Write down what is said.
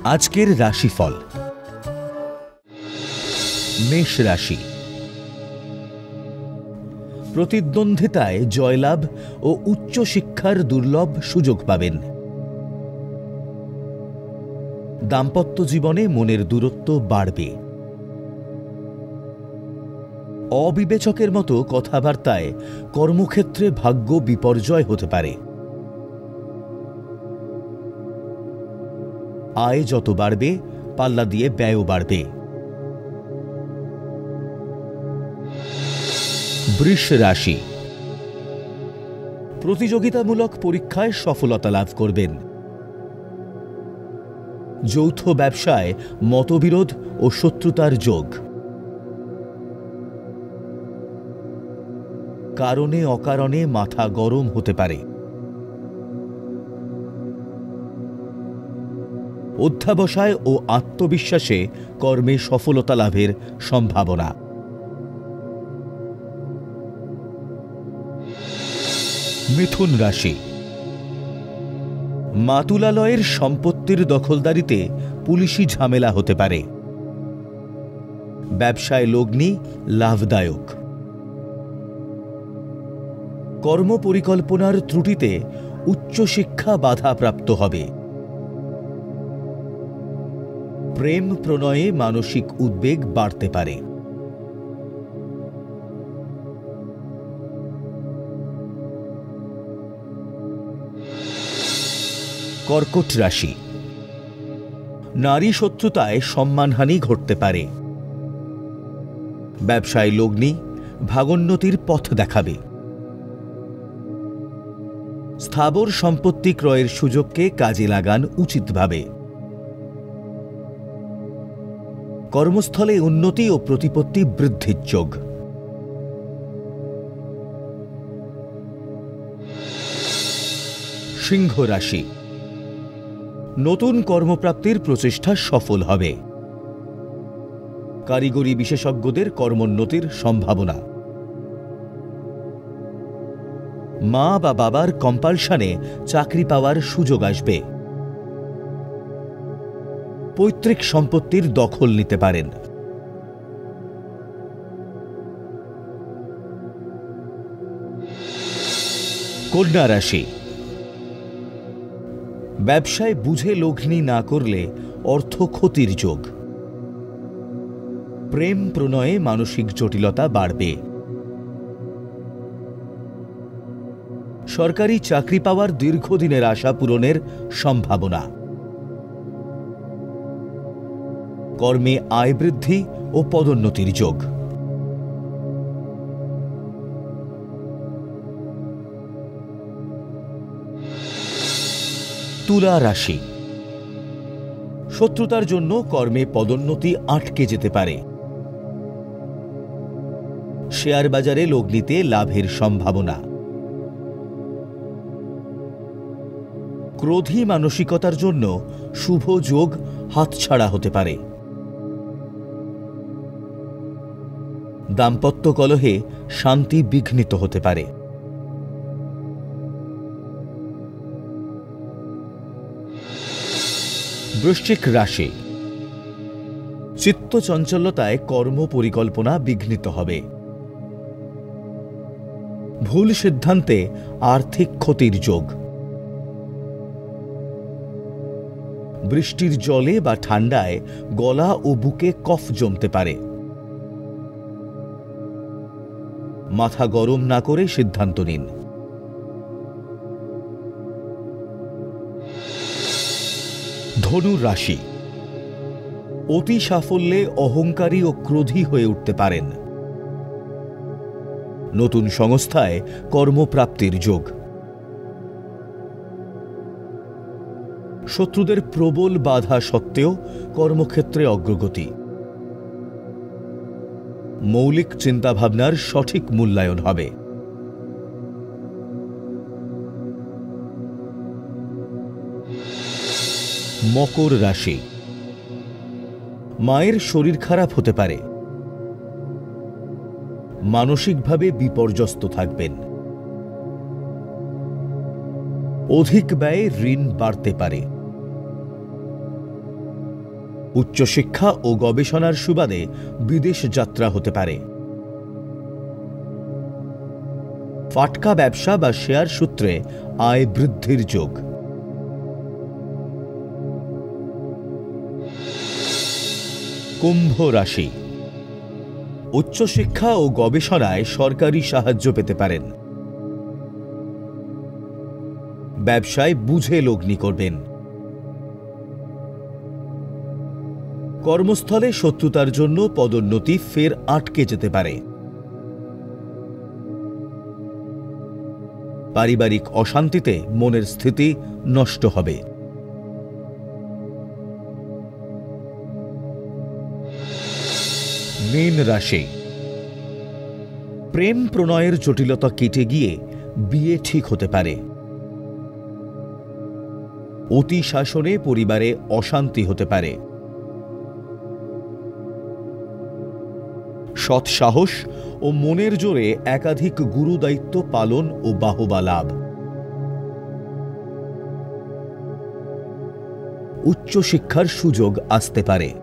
আজকের রাশিফল। মেষ রাশি। প্রতিদ্বন্দ্বিতায় জয়লাভ ও উচ্চশিক্ষার দুর্লভ সুযোগ পাবেন। দাম্পত্য জীবনে মনের দূরত্ব বাড়বে। অবিবেচকের মতো কথাবার্তায় কর্মক্ষেত্রে ভাগ্য বিপর্যয় হতে পারে। আয় যত বাড়বে, পাল্লা দিয়ে ব্যয়ও বাড়বে। বৃষ রাশি। প্রতিযোগিতামূলক পরীক্ষায় সফলতা লাভ করবেন। যৌথ ব্যবসায় মতবিরোধ ও শত্রুতার যোগ। কারণে অকারণে মাথা গরম হতে পারে। অধ্যাবসায় ও আত্মবিশ্বাসে কর্মে সফলতা লাভের সম্ভাবনা। মিথুন রাশি। মাতুলালয়ের সম্পত্তির দখলদারিতে পুলিশি ঝামেলা হতে পারে। ব্যবসায় লগ্নি লাভদায়ক। কর্মপরিকল্পনার ত্রুটিতে উচ্চশিক্ষা বাধাপ্রাপ্ত হবে। প্রেম প্রণয়ে মানসিক উদ্বেগ বাড়তে পারে। কর্কট রাশি। নারী শত্রুতায় সম্মানহানি ঘটতে পারে। ব্যবসায় লগ্নি ভাগোন্নতির পথ দেখাবে। স্থাবর সম্পত্তি ক্রয়ের সুযোগকে কাজে লাগান উচিতভাবে। কর্মস্থলে উন্নতি ও প্রতিপত্তি বৃদ্ধির যোগ। সিংহ রাশি। নতুন কর্মপ্রাপ্তির প্রচেষ্টা সফল হবে। কারিগরি বিশেষজ্ঞদের কর্মোন্নতির সম্ভাবনা। মা বা বাবার কম্পালশনে চাকরি পাওয়ার সুযোগ আসবে। পৈতৃক সম্পত্তির দখল নিতে পারেন। কন্যা রাশি। ব্যবসায় বুঝে লগ্নি না করলে অর্থ ক্ষতির যোগ। প্রেম প্রণয়ে মানসিক জটিলতা বাড়বে। সরকারি চাকরি পাওয়ার দীর্ঘদিনের আশা পূরণের সম্ভাবনা। কর্মে আয় বৃদ্ধি ও পদোন্নতির যোগ। তুলা রাশি। শত্রুতার জন্য কর্মে পদোন্নতি আটকে যেতে পারে। শেয়ার বাজারে লগ্নিতে লাভের সম্ভাবনা। ক্রোধী মানসিকতার জন্য শুভ যোগ হাতছাড়া হতে পারে। দাম্পত্য কলহে শান্তি বিঘ্নিত হতে পারে। বৃশ্চিক রাশি। চিত্তচঞ্চলতায় কর্ম পরিকল্পনা বিঘ্নিত হবে। ভুল সিদ্ধান্তে আর্থিক ক্ষতির যোগ। বৃষ্টির জলে বা ঠান্ডায় গলা ও বুকে কফ জমতে পারে। মাথা গরম না করে সিদ্ধান্ত নিন। ধনু রাশি। অতি সাফল্যে অহংকারী ও ক্রোধী হয়ে উঠতে পারেন। নতুন সংস্থায় কর্মপ্রাপ্তির যোগ। শত্রুদের প্রবল বাধা সত্ত্বেও কর্মক্ষেত্রে অগ্রগতি। মৌলিক চিন্তাভাবনার সঠিক মূল্যায়ন হবে। মকর রাশি। মায়ের শরীর খারাপ হতে পারে। মানসিকভাবে বিপর্যস্ত থাকবেন। অধিক ব্যয়ে ঋণ বাড়তে পারে। উচ্চশিক্ষা ও গবেষণার সুবাদে বিদেশ যাত্রা হতে পারে। ফাটকা ব্যবসা বা শেয়ার সূত্রে আয় বৃদ্ধির যোগ। কুম্ভ রাশি, উচ্চশিক্ষা ও গবেষণায় সরকারি সাহায্য পেতে পারেন। ব্যবসায় বুঝে লগ্নি করবেন। কর্মস্থলে শত্রুতার জন্য পদোন্নতি ফের আটকে যেতে পারে। পারিবারিক অশান্তিতে মনের স্থিতি নষ্ট হবে। মীন রাশি, প্রেম প্রণয়ের জটিলতা কেটে গিয়ে বিয়ে ঠিক হতে পারে। অতি শাসনে পরিবারে অশান্তি হতে পারে। সৎ সাহস ও মনের জোরে একাধিক গুরু দায়িত্ব পালন ও বাহবা লাভ। উচ্চশিক্ষার সুযোগ আসতে পারে।